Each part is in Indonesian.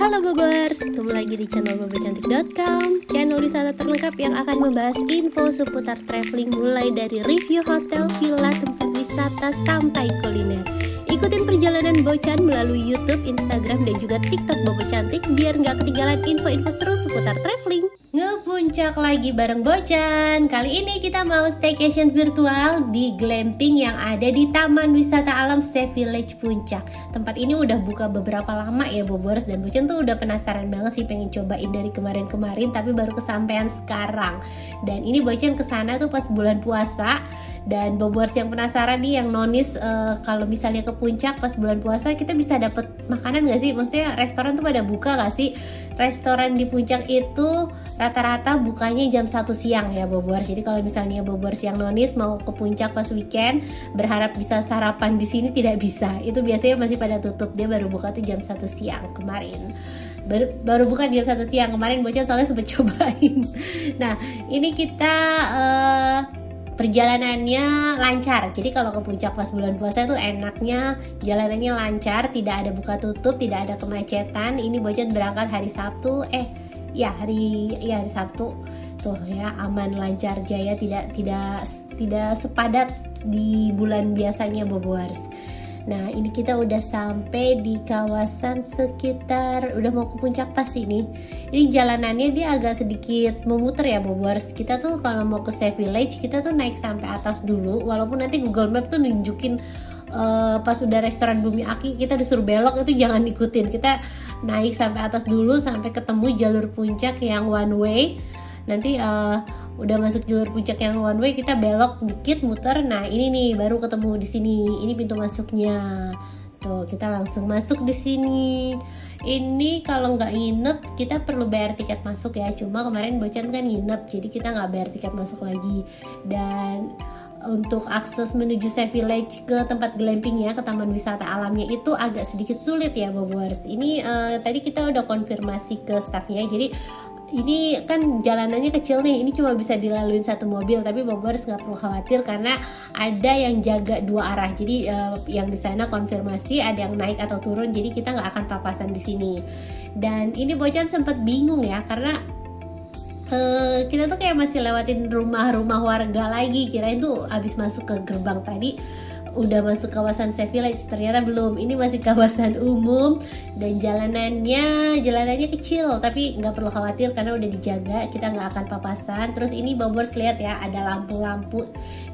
Halo Bobers, ketemu lagi di channel bobocantik.com, channel wisata terlengkap yang akan membahas info seputar traveling mulai dari review hotel, villa, tempat wisata sampai kuliner. Ikutin perjalanan Bocan melalui YouTube, Instagram, dan juga TikTok Bobo Cantik biar nggak ketinggalan info-info seru seputar traveling. Ngepuncak lagi bareng Bocan. Kali ini kita mau staycation virtual di glamping yang ada di Taman Wisata Alam Safe Village Puncak. Tempat ini udah buka beberapa lama ya Bobers, dan Bocan tuh udah penasaran banget sih pengen cobain dari kemarin-kemarin, tapi baru kesampaian sekarang. Dan ini Bocan kesana tuh pas bulan puasa. Dan Bobers yang penasaran nih, yang nonis kalau misalnya ke puncak pas bulan puasa kita bisa dapet makanan gak sih? Maksudnya restoran tuh pada buka gak sih? Restoran di puncak itu rata-rata bukanya jam 1 siang ya Bobers. Jadi kalau misalnya Bobers yang nonis mau ke puncak pas weekend berharap bisa sarapan di sini tidak bisa. Itu biasanya masih pada tutup. Dia baru buka tuh jam 1 siang kemarin. Baru buka jam 1 siang kemarin. Bocan soalnya sempet cobain. Nah ini kita perjalanannya lancar. Jadi kalau ke puncak pas bulan puasa itu enaknya jalanannya lancar, tidak ada buka tutup, tidak ada kemacetan. Ini Bocan berangkat hari Sabtu, hari Sabtu tuh ya, aman lancar jaya, tidak sepadat di bulan biasanya Bobers. Nah ini kita udah sampai di kawasan sekitar, udah mau ke puncak pas ini. Ini jalanannya dia agak sedikit memutar ya Bobers. Kita tuh kalau mau ke Safe Village kita tuh naik sampai atas dulu. Walaupun nanti Google Map tuh nunjukin pas udah restoran Bumi Aki kita disuruh belok, itu jangan ikutin. Kita naik sampai atas dulu sampai ketemu jalur puncak yang one way. Nanti udah masuk jalur puncak yang one way kita belok dikit muter. Nah ini nih baru ketemu di sini. Ini pintu masuknya. Tuh kita langsung masuk di sini. Ini kalau nggak nginep kita perlu bayar tiket masuk ya. Cuma kemarin Bocan kan nginep, jadi kita nggak bayar tiket masuk lagi. Dan untuk akses menuju Safe Village ke tempat glamping ya, ke taman wisata alamnya itu agak sedikit sulit ya Bobers. Ini tadi kita udah konfirmasi ke staffnya. Jadi ini kan jalanannya kecil nih, ini cuma bisa dilaluin satu mobil, tapi Bobers nggak perlu khawatir karena ada yang jaga dua arah. Jadi yang di sana konfirmasi ada yang naik atau turun, jadi kita nggak akan papasan di sini. Dan ini Bocan sempat bingung ya karena kita tuh kayak masih lewatin rumah-rumah warga lagi, kirain tuh abis masuk ke gerbang tadi udah masuk kawasan Safe Village, ternyata belum. Ini masih kawasan umum dan jalanannya kecil, tapi nggak perlu khawatir karena udah dijaga, kita nggak akan papasan. Terus ini Bobers lihat ya, ada lampu-lampu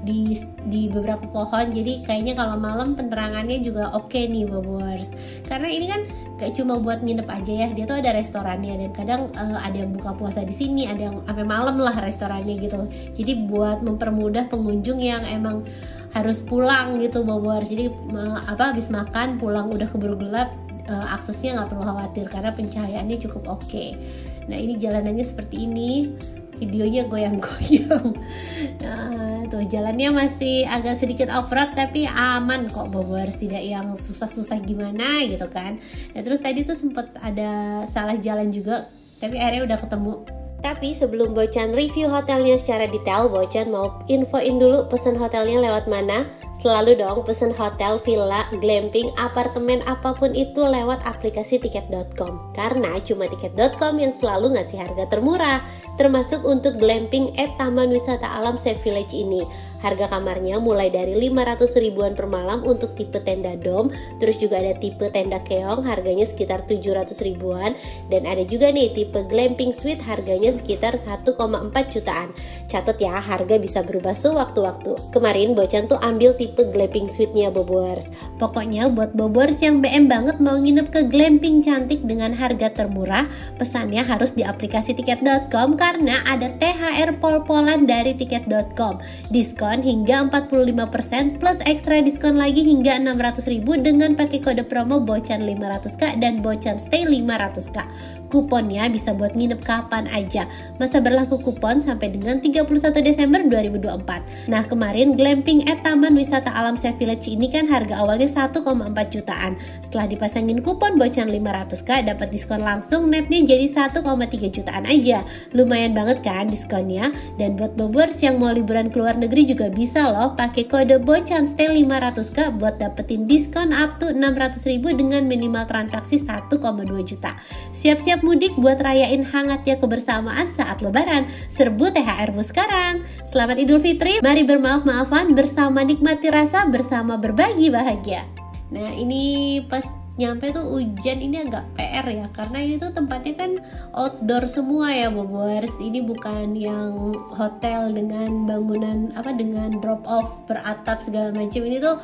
di beberapa pohon, jadi kayaknya kalau malam penerangannya juga oke nih Bobers. Karena ini kan gak cuma buat nginep aja ya, dia tuh ada restorannya dan kadang ada yang buka puasa di sini, ada yang sampai malam lah restorannya gitu. Jadi buat mempermudah pengunjung yang emang harus pulang gitu Bobers. Jadi habis makan pulang udah keburu gelap, aksesnya nggak perlu khawatir karena pencahayaannya cukup oke. Nah ini jalanannya seperti ini, videonya goyang-goyang. Nah, tuh jalannya masih agak sedikit off-road tapi aman kok Bobers, tidak yang susah-susah gimana gitu kan. Nah terus tadi tuh sempet ada salah jalan juga, tapi akhirnya udah ketemu. Tapi sebelum Bocan review hotelnya secara detail, Bocan mau infoin dulu pesan hotelnya lewat mana. Selalu dong pesen hotel, villa, glamping, apartemen, apapun itu lewat aplikasi tiket.com. Karena cuma tiket.com yang selalu ngasih harga termurah, termasuk untuk glamping at Taman Wisata Alam Safe Village ini. Harga kamarnya mulai dari 500 ribuan per malam untuk tipe tenda dom, terus juga ada tipe tenda keong harganya sekitar 700 ribuan, dan ada juga nih tipe glamping suite harganya sekitar 1,4 jutaan. Catat ya, harga bisa berubah sewaktu-waktu. Kemarin Bocan tuh ambil tipe glamping suite-nya Bobers. Pokoknya buat Bobers yang BM banget mau nginep ke glamping cantik dengan harga termurah, pesannya harus di aplikasi tiket.com karena ada THR pol-polan dari tiket.com. Diskon hingga 45% plus ekstra diskon lagi hingga 600 ribu dengan pakai kode promo Bocan 500k dan Bocan Stay 500k. Kuponnya bisa buat nginep kapan aja. Masa berlaku kupon sampai dengan 31 Desember 2024. Nah, kemarin glamping at Taman Wisata Alam Safe Village ini kan harga awalnya 1,4 jutaan. Setelah dipasangin kupon bocan 500k dapat diskon langsung, netnya jadi 1,3 jutaan aja. Lumayan banget kan diskonnya. Dan buat bobers yang mau liburan ke luar negeri juga bisa loh pakai kode bocan stay 500k buat dapetin diskon up to 600.000 dengan minimal transaksi 1,2 juta. Siap-siap mudik buat rayain hangatnya kebersamaan saat lebaran. Serbu THR-mu sekarang. Selamat Idul Fitri, mari bermaaf-maafan bersama, nikmati rasa bersama, berbagi bahagia. Nah, ini pas nyampe tuh hujan, ini agak PR ya, karena ini tuh tempatnya kan outdoor semua ya bobers. Ini bukan yang hotel dengan bangunan dengan drop off beratap segala macam. Ini tuh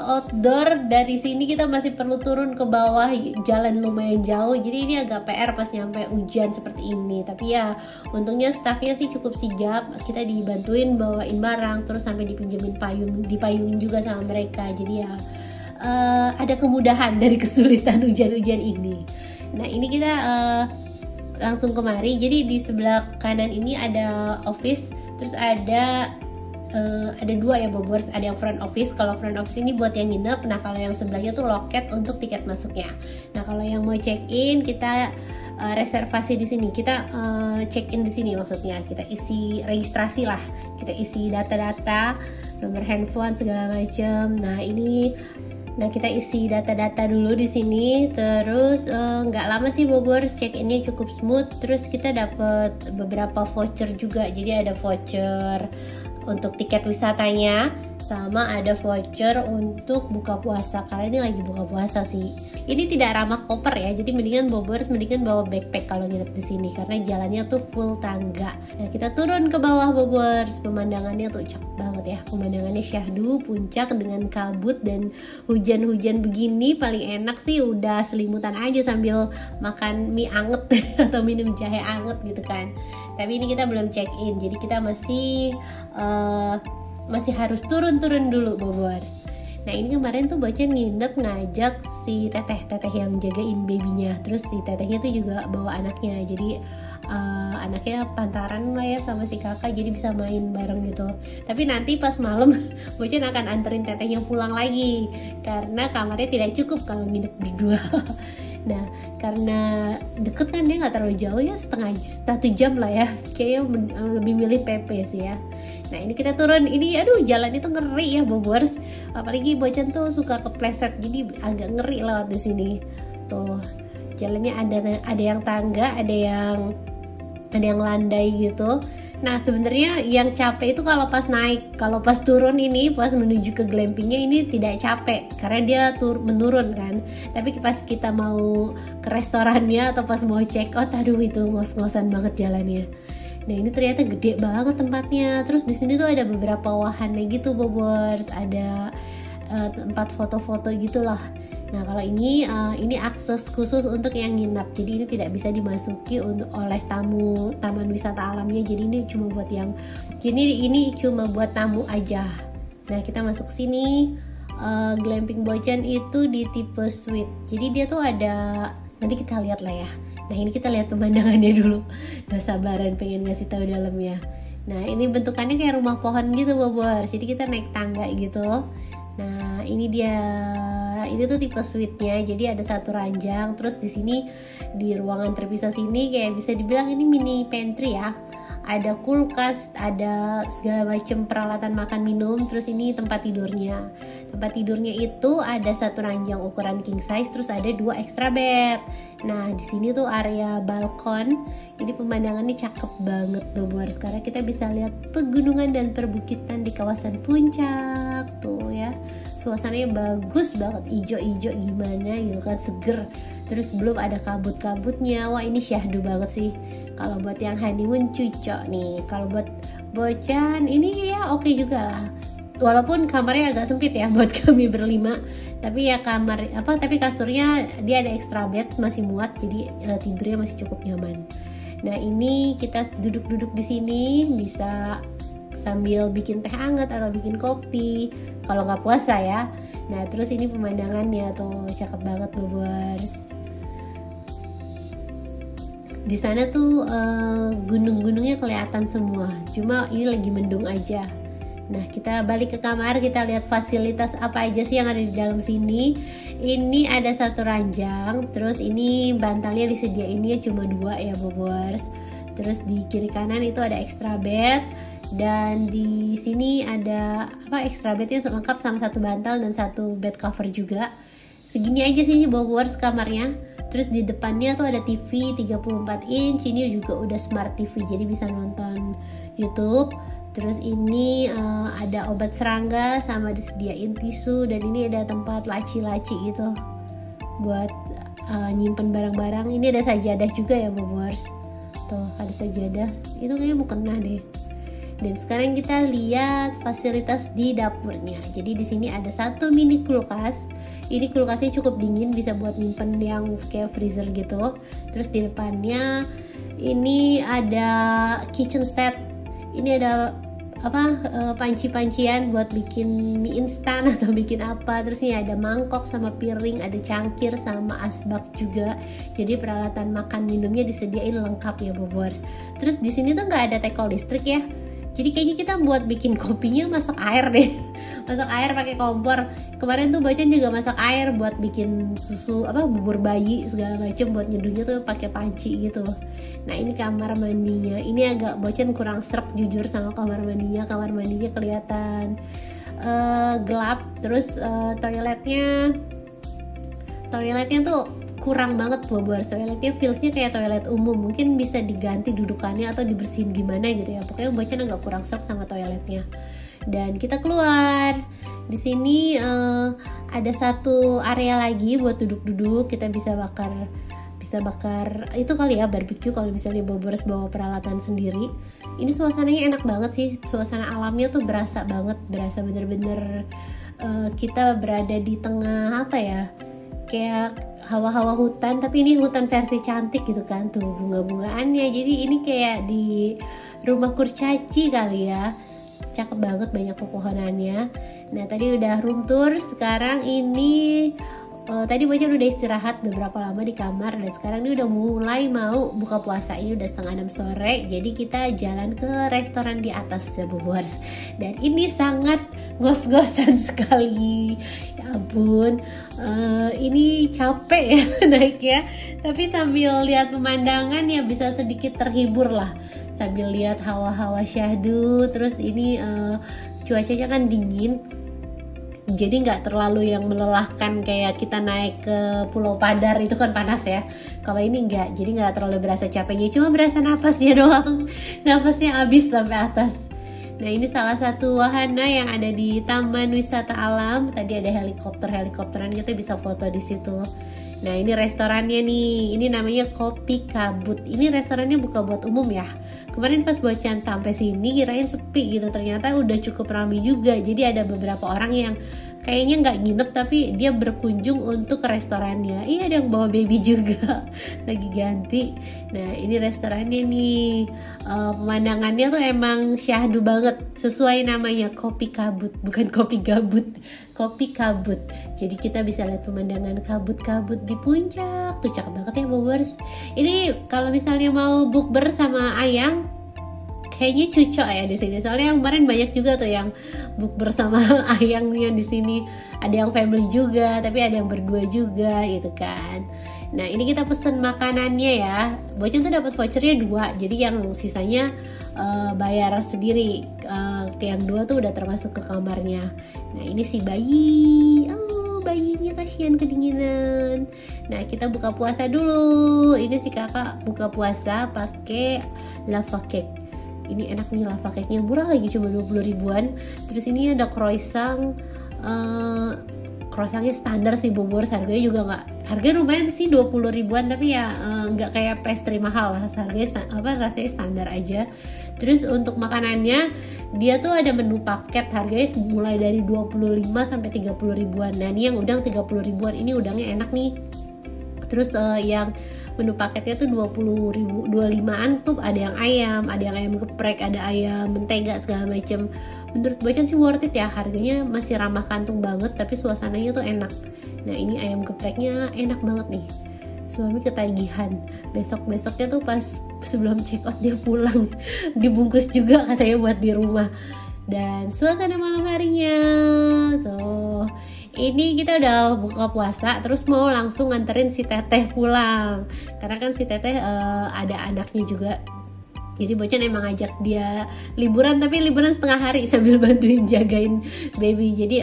outdoor. Dari sini kita masih perlu turun ke bawah, jalan lumayan jauh, jadi ini agak PR pas nyampe hujan seperti ini. Tapi ya untungnya staffnya sih cukup sigap, kita dibantuin bawain barang, terus sampai dipinjemin payung, dipayungin juga sama mereka. Jadi ya ada kemudahan dari kesulitan hujan-hujan ini. Nah, ini kita langsung kemari. Jadi di sebelah kanan ini ada office, terus ada dua ya bobers, ada yang front office. Kalau front office ini buat yang nginep. Nah, kalau yang sebelahnya tuh loket untuk tiket masuknya. Nah, kalau yang mau check in kita reservasi di sini, kita check in di sini, maksudnya kita isi registrasi lah, kita isi data-data, nomor handphone segala macam. Nah, kita isi data-data dulu di sini. Terus nggak lama sih bobers, check innya cukup smooth. Terus kita dapat beberapa voucher juga. Jadi ada voucher untuk tiket wisatanya, sama ada voucher untuk buka puasa, karena ini lagi buka puasa sih. Ini tidak ramah koper ya, jadi mendingan bawa backpack kalau nginep di sini, karena jalannya tuh full tangga. Nah, kita turun ke bawah bobers, pemandangannya tuh cakep banget ya, pemandangannya syahdu, puncak dengan kabut dan hujan-hujan begini. Paling enak sih udah selimutan aja sambil makan mie anget atau minum jahe anget gitu kan. Tapi ini kita belum check in, jadi kita masih harus turun dulu bobers. Nah, ini kemarin tuh bocan nginep ngajak si teteh yang jagain babynya. Terus si tetehnya tuh juga bawa anaknya, jadi anaknya pantaran lah ya sama si kakak, jadi bisa main bareng gitu. Tapi nanti pas malam bocan akan anterin tetehnya pulang lagi, karena kamarnya tidak cukup kalau nginep berdua. Nah, karena deket kan, dia nggak terlalu jauh ya, satu jam lah ya, kayaknya lebih milih PP sih ya. Nah, ini kita turun, ini aduh jalan itu ngeri ya bobers, apalagi bocan tuh suka kepleset, jadi agak ngeri lewat di sini. Tuh jalannya ada yang tangga, ada yang landai gitu. Nah, sebenarnya yang capek itu kalau pas naik. Kalau pas turun ini, pas menuju ke glampingnya ini tidak capek, karena dia menurun kan. Tapi pas kita mau ke restorannya atau pas mau check out, aduh itu ngos-ngosan banget jalannya. Nah, ini ternyata gede banget tempatnya. Terus di sini tuh ada beberapa wahana gitu bobers, ada tempat foto-foto gitulah. Nah, kalau ini akses khusus untuk yang nginap, jadi ini tidak bisa dimasuki oleh tamu taman wisata alamnya. Jadi ini cuma buat tamu aja. Nah, kita masuk sini. Glamping bocan itu di tipe suite, jadi dia tuh ada, nanti kita lihat lah ya. Nah, ini kita lihat pemandangannya dulu. Gak sabaran pengen ngasih tahu dalamnya. Nah, ini bentukannya kayak rumah pohon gitu bobers, jadi kita naik tangga gitu. Nah, ini tuh tipe suite-nya, jadi ada satu ranjang. Terus di sini di ruangan terpisah sini kayak bisa dibilang ini mini pantry ya. Ada kulkas, ada segala macam peralatan makan minum. Terus ini tempat tidurnya. Tempat tidurnya itu ada satu ranjang ukuran king size, terus ada 2 extra bed. Nah, di sini tuh area balkon. Jadi pemandangannya cakep banget bobers, karena kita bisa lihat pegunungan dan perbukitan di kawasan puncak tuh ya. Suasananya bagus banget, ijo-ijo gimana gitu kan, seger. Terus belum ada kabut-kabutnya. Wah, ini syahdu banget sih. Kalau buat yang honeymoon cocok nih. Kalau buat bocan ini ya oke juga lah. Walaupun kamarnya agak sempit ya buat kami berlima, tapi ya tapi kasurnya dia ada extra bed, masih muat, jadi tidurnya masih cukup nyaman. Nah, ini kita duduk-duduk di sini bisa sambil bikin teh hangat atau bikin kopi kalau nggak puasa ya. Nah, terus ini pemandangannya tuh cakep banget bobers. Di sana tuh gunung-gunungnya kelihatan semua, cuma ini lagi mendung aja. Nah, kita balik ke kamar, kita lihat fasilitas apa aja sih yang ada di dalam sini. Ini ada satu ranjang, terus ini bantalnya disediainnya cuma 2 ya bobors. Terus di kiri kanan itu ada extra bed, dan di sini ada extra bednya lengkap sama satu bantal dan satu bed cover juga. Segini aja sih bobors kamarnya. Terus di depannya tuh ada TV 34 inch, ini juga udah smart TV jadi bisa nonton YouTube. Terus ini ada obat serangga sama disediain tisu, dan ini ada tempat laci-laci gitu buat nyimpen barang-barang. Ini ada sajadah juga ya bobors. Tuh ada sajadah, itu kayaknya mau kena deh. Dan sekarang kita lihat fasilitas di dapurnya. Jadi di sini ada satu mini kulkas. Ini kulkasnya cukup dingin, bisa buat nyimpen yang kayak freezer gitu. Terus di depannya ini ada kitchen set. Ini ada panci-pancian buat bikin mie instan atau bikin apa. Terus ini ada mangkok sama piring, ada cangkir sama asbak juga. Jadi peralatan makan minumnya disediain lengkap ya bobors. Terus di sini tuh nggak ada teko listrik ya. Jadi kayaknya kita buat bikin kopinya masak air deh. Masak air pakai kompor. Kemarin tuh Bocan juga masak air buat bikin susu bubur bayi segala macam, buat nyeduhnya tuh pakai panci gitu. Nah, ini kamar mandinya. Ini agak Bocan kurang srek jujur sama kamar mandinya. Kamar mandinya kelihatan gelap. Terus toiletnya tuh kurang banget bobors. Toiletnya feelsnya kayak toilet umum, mungkin bisa diganti dudukannya atau dibersihin gimana gitu ya. Pokoknya Bocan agak kurang serk sama toiletnya. Dan kita keluar. Di sini ada satu area lagi buat duduk-duduk. Kita bisa bakar itu kali ya, barbecue kalau misalnya bobors bawa peralatan sendiri. Ini suasananya enak banget sih. Suasana alamnya tuh berasa banget, berasa bener-bener kita berada di tengah kayak hawa-hawa hutan, tapi ini hutan versi cantik gitu kan, tuh bunga-bungaannya. Jadi ini kayak di rumah kurcaci kali ya. Cakep banget, banyak pepohonannya. Nah, tadi udah room tour. Sekarang ini tadi Bocan udah istirahat beberapa lama di kamar, dan sekarang ini udah mulai mau buka puasa. Ini udah 5:30 sore, jadi kita jalan ke restoran di atas ya bobors. Dan ini sangat gos-gosan sekali. Ya ampun, ini capek ya naiknya, tapi sambil lihat pemandangan ya bisa sedikit terhibur lah, sambil lihat hawa-hawa syahdu. Terus ini cuacanya kan dingin, jadi nggak terlalu yang melelahkan kayak kita naik ke Pulau Padar, itu kan panas ya. Kalau ini nggak, jadi nggak terlalu berasa capeknya, cuma berasa napasnya doang. Napasnya habis sampai atas. Nah, ini salah satu wahana yang ada di Taman Wisata Alam. Tadi ada helikopteran, kita bisa foto di situ. Nah, ini restorannya nih. Ini namanya Kopi Kabut. Ini restorannya buka buat umum ya. Kemarin pas Bocan sampai sini kirain sepi gitu, ternyata udah cukup ramai juga. Jadi ada beberapa orang yang kayaknya nggak nginep tapi dia berkunjung untuk ke restorannya. Iya, ada yang bawa baby juga lagi ganti. Nah, ini restorannya nih, pemandangannya tuh emang syahdu banget, sesuai namanya Kopi Kabut, bukan kopi gabut, Kopi Kabut. Jadi kita bisa lihat pemandangan kabut-kabut di puncak, tuh cakep banget ya bobors. Ini kalau misalnya mau bukber sama Ayang, kayaknya cocok ya di sini. Soalnya yang kemarin banyak juga tuh yang bukber sama Ayangnya di sini. Ada yang family juga, tapi ada yang berdua juga gitu kan. Nah, ini kita pesen makanannya ya. Bocan tuh dapat vouchernya 2, jadi yang sisanya bayar sendiri. Yang 2 tuh udah termasuk ke kamarnya. Nah, ini si bayi. Oh, bayinya kasihan kedinginan. Nah, kita buka puasa dulu. Ini si kakak buka puasa pakai lava cake. Ini enak nih, lava cake-nya murah lagi, cuma 20 ribuan. Terus ini ada croissant. Croissantnya standar sih bobors, harganya juga harganya lumayan sih 20 ribuan, tapi ya nggak kayak pastry mahal lah, harganya rasanya standar aja. Terus untuk makanannya dia tuh ada menu paket, harganya mulai dari 25 sampai 30 ribuan. Nah, ini yang udang 30 ribuan, ini udangnya enak nih. Terus yang menu paketnya tuh 20 ribu, 25an tuh ada yang ayam geprek, ada ayam mentega segala macam. Menurut Bocan sih worth it ya, harganya masih ramah kantong banget, tapi suasananya tuh enak. Nah, ini ayam gepreknya enak banget nih, suami ketagihan. Besoknya tuh pas sebelum check out dia pulang dibungkus juga katanya buat di rumah. Dan suasana malam harinya tuh, ini kita udah buka puasa terus mau langsung nganterin si Teteh pulang karena kan si Teteh ada anaknya juga. Jadi Bocan emang ngajak dia liburan, tapi liburan setengah hari sambil bantuin jagain baby. Jadi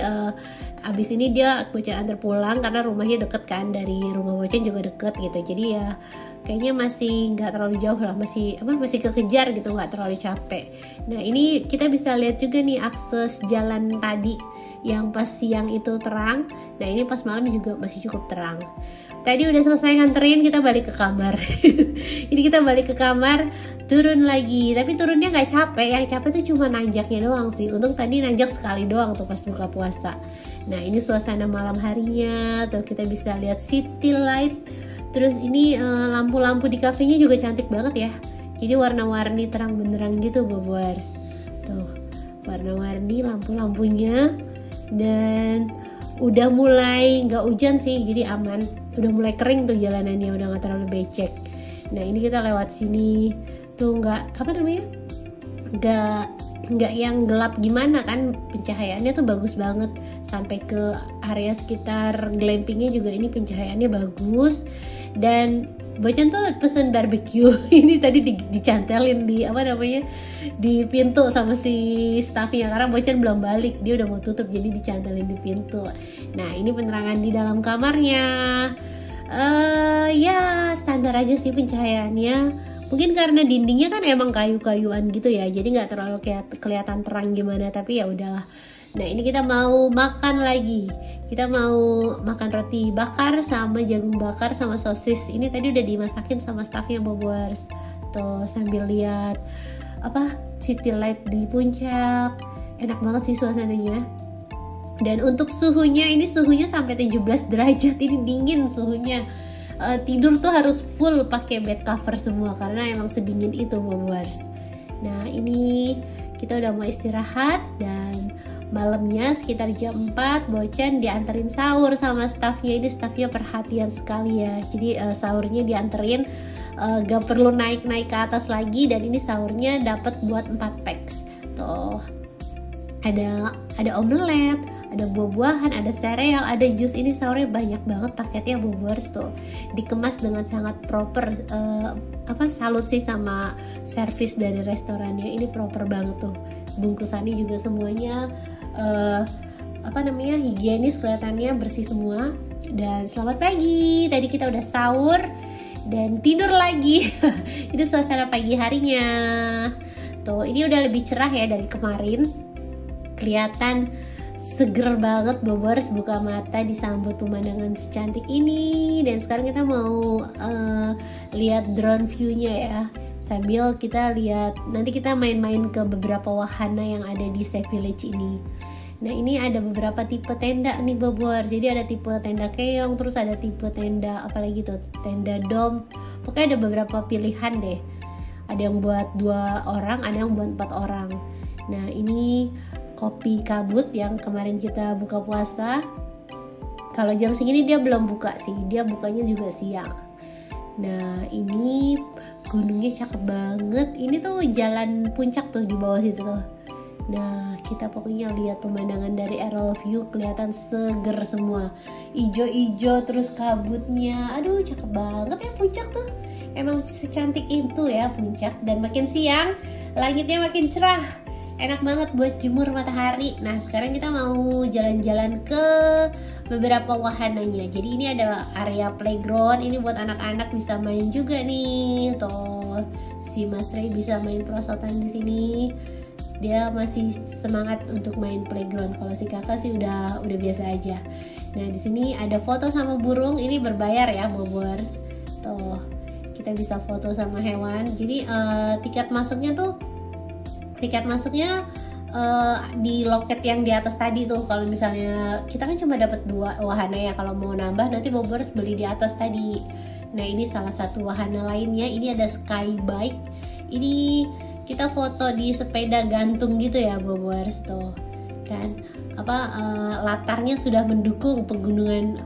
abis ini dia Bocan antar pulang karena rumahnya deket kan, dari rumah Bocan juga deket gitu. Jadi ya kayaknya masih nggak terlalu jauh lah, masih kekejar gitu, nggak terlalu capek. Nah ini kita bisa lihat juga nih akses jalan tadi yang pas siang itu terang. Nah ini pas malam juga masih cukup terang. Tadi udah selesai nganterin, kita balik ke kamar. Ini kita balik ke kamar, turun lagi. Tapi turunnya nggak capek, yang capek tuh cuma nanjaknya doang sih. Untung tadi nanjak sekali doang tuh pas buka puasa. Nah ini suasana malam harinya, tuh kita bisa lihat city light. Terus ini lampu-lampu di kafenya juga cantik banget ya. Jadi warna-warni terang benderang gitu Bobers. Tuh warna-warni lampu-lampunya. Dan udah mulai nggak hujan sih, jadi aman. Udah mulai kering tuh jalanannya, udah nggak terlalu becek. Nah ini kita lewat sini tuh nggak yang gelap gimana kan, pencahayaannya tuh bagus banget. Sampai ke area sekitar glampingnya juga ini pencahayaannya bagus. Dan Bocan tuh pesen barbecue. Ini tadi dicantelin di pintu sama si staffnya karena Bocan belum balik, dia udah mau tutup jadi dicantelin di pintu. Nah ini penerangan di dalam kamarnya. Ya standar aja sih pencahayaannya. Mungkin karena dindingnya kan emang kayu-kayuan gitu ya, jadi nggak terlalu kelihatan terang gimana. Tapi ya udahlah. Nah ini kita mau makan lagi. Kita mau makan roti bakar sama jagung bakar sama sosis. Ini tadi udah dimasakin sama staffnya Bobers. Tuh sambil lihat city light di puncak. Enak banget sih suasananya. Dan untuk suhunya, ini suhunya sampai 17 derajat. Ini dingin suhunya. Tidur tuh harus full pakai bed cover semua karena emang sedingin itu Bobers. Nah ini kita udah mau istirahat dan malamnya sekitar jam 4 Bocan dianterin sahur sama staffnya. Ini staffnya perhatian sekali ya. Jadi sahurnya dianterin, gak perlu naik ke atas lagi. Dan ini sahurnya dapat buat 4 packs. Tuh ada omelet, ada buah-buahan, ada sereal, ada jus. Ini sahurnya banyak banget paketnya Bobers tuh. Dikemas dengan sangat proper. Salut sih sama servis dari restorannya. Ini proper banget tuh. Bungkusannya juga semuanya higienis, kelihatannya bersih semua. Dan selamat pagi, tadi kita udah sahur dan tidur lagi. Itu suasana pagi harinya. Tuh ini udah lebih cerah ya dari kemarin, kelihatan seger banget Bobers. Buka mata disambut pemandangan secantik ini. Dan sekarang kita mau lihat drone view-nya ya, sambil kita lihat, nanti kita main-main ke beberapa wahana yang ada di Safe Village ini. Nah ini ada beberapa tipe tenda nih Bobers. Jadi ada tipe tenda keong, terus ada tipe tenda apalagi tuh, tenda dom. Pokoknya ada beberapa pilihan deh. Ada yang buat 2 orang, ada yang buat 4 orang. Nah ini kopi kabut yang kemarin kita buka puasa. Kalau jam segini dia belum buka sih, dia bukanya juga siang. Nah ini gunungnya cakep banget. Ini tuh jalan puncak tuh di bawah situ tuh. Nah kita pokoknya lihat pemandangan dari aerial view, kelihatan seger semua, ijo-ijo terus kabutnya. Aduh cakep banget ya puncak tuh. Emang secantik itu ya puncak. Dan makin siang langitnya makin cerah, enak banget buat jemur matahari. Nah sekarang kita mau jalan-jalan ke beberapa wahananya. Jadi ini ada area playground, ini buat anak-anak bisa main juga nih. Tuh si Mas Ray bisa main perosotan di sini. Dia masih semangat untuk main playground. Kalau si kakak sih udah biasa aja. Nah di sini ada foto sama burung. Ini berbayar ya Bobers. Tuh kita bisa foto sama hewan. Jadi tiket masuknya di loket yang di atas tadi tuh. Kalau misalnya kita kan cuma dapat 2 wahana ya, kalau mau nambah nanti Bobers beli di atas tadi. Nah ini salah satu wahana lainnya. Ini ada sky bike. Ini kita foto di sepeda gantung gitu ya Bobers tuh kan. latarnya sudah mendukung pegunungan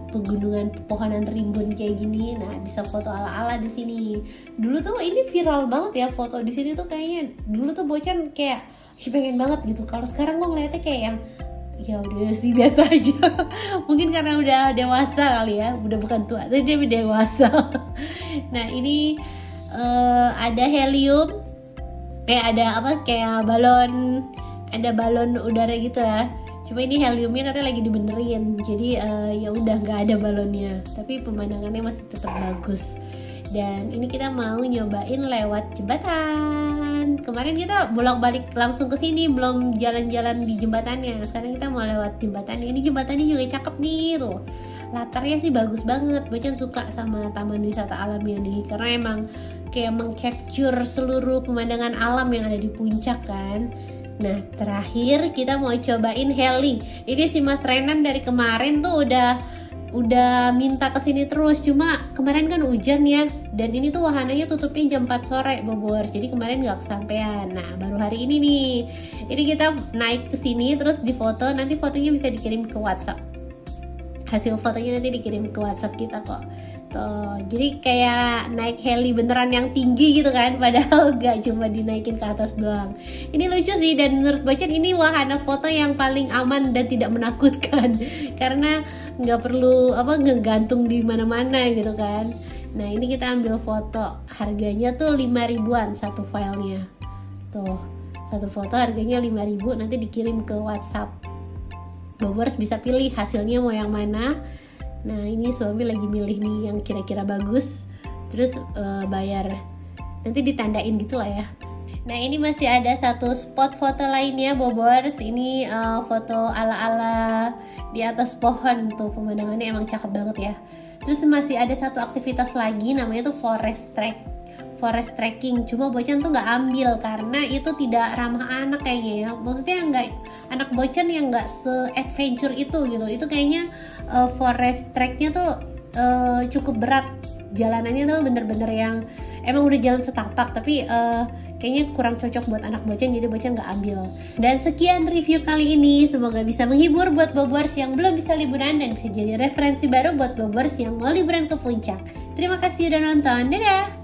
pepohonan rimbun kayak gini. Nah, bisa foto ala-ala di sini. Dulu tuh ini viral banget ya foto di sini tuh, kayaknya dulu tuh Bocan kayak pengen banget gitu. Kalau sekarang gue ngeliatnya kayak yang ya udah sih biasa aja. Mungkin karena udah dewasa kali ya, udah bukan tua tapi dia udah dewasa. Nah, ini ada helium, kayak balon, ada balon udara gitu ya. Cuma ini heliumnya katanya lagi dibenerin, jadi ya udah nggak ada balonnya, tapi pemandangannya masih tetap bagus. Dan ini kita mau nyobain lewat jembatan. Kemarin kita bolak-balik langsung ke sini, belum jalan-jalan di jembatannya. Sekarang kita mau lewat jembatannya. Ini jembatannya juga cakep nih tuh. Latarnya sih bagus banget. Bocan suka sama taman wisata alam ini karena emang kayak mengcapture seluruh pemandangan alam yang ada di puncak kan. Nah, terakhir kita mau cobain heli. Ini si Mas Renan dari kemarin tuh udah minta kesini terus, cuma kemarin kan hujan ya, dan ini tuh wahananya tutupnya jam 4 sore Bobors, jadi kemarin nggak kesampean. Nah, baru hari ini nih, ini kita naik ke sini terus difoto, nanti fotonya bisa dikirim ke WhatsApp. Hasil fotonya nanti dikirim ke WhatsApp kita kok. Tuh, jadi kayak naik heli beneran yang tinggi gitu kan, padahal gak cuma dinaikin ke atas doang. Ini lucu sih, dan menurut Bocan ini wahana foto yang paling aman dan tidak menakutkan karena nggak perlu ngegantung di mana-mana gitu kan. Nah, ini kita ambil foto, harganya tuh 5 ribuan satu filenya. Tuh, satu foto harganya 5 ribu, nanti dikirim ke WhatsApp. Bobors bisa pilih hasilnya mau yang mana. Nah, ini suami lagi milih nih yang kira-kira bagus, terus bayar, nanti ditandain gitu lah ya. Nah, ini masih ada satu spot foto lainnya Bobors. Ini foto ala-ala di atas pohon tuh, pemandangannya emang cakep banget ya. Terus masih ada satu aktivitas lagi namanya tuh forest trekking. Cuma Bocan tuh nggak ambil karena itu tidak ramah anak kayaknya ya. Maksudnya nggak, anak Bocan yang nggak se-adventure itu gitu. Itu kayaknya forest treknya tuh cukup berat. Jalanannya tuh bener-bener yang emang udah jalan setapak, tapi kayaknya kurang cocok buat anak Bocan, jadi Bocan nggak ambil. Dan sekian review kali ini, semoga bisa menghibur buat Bobors yang belum bisa liburan dan bisa jadi referensi baru buat Bobors yang mau liburan ke puncak. Terima kasih udah nonton, dadah.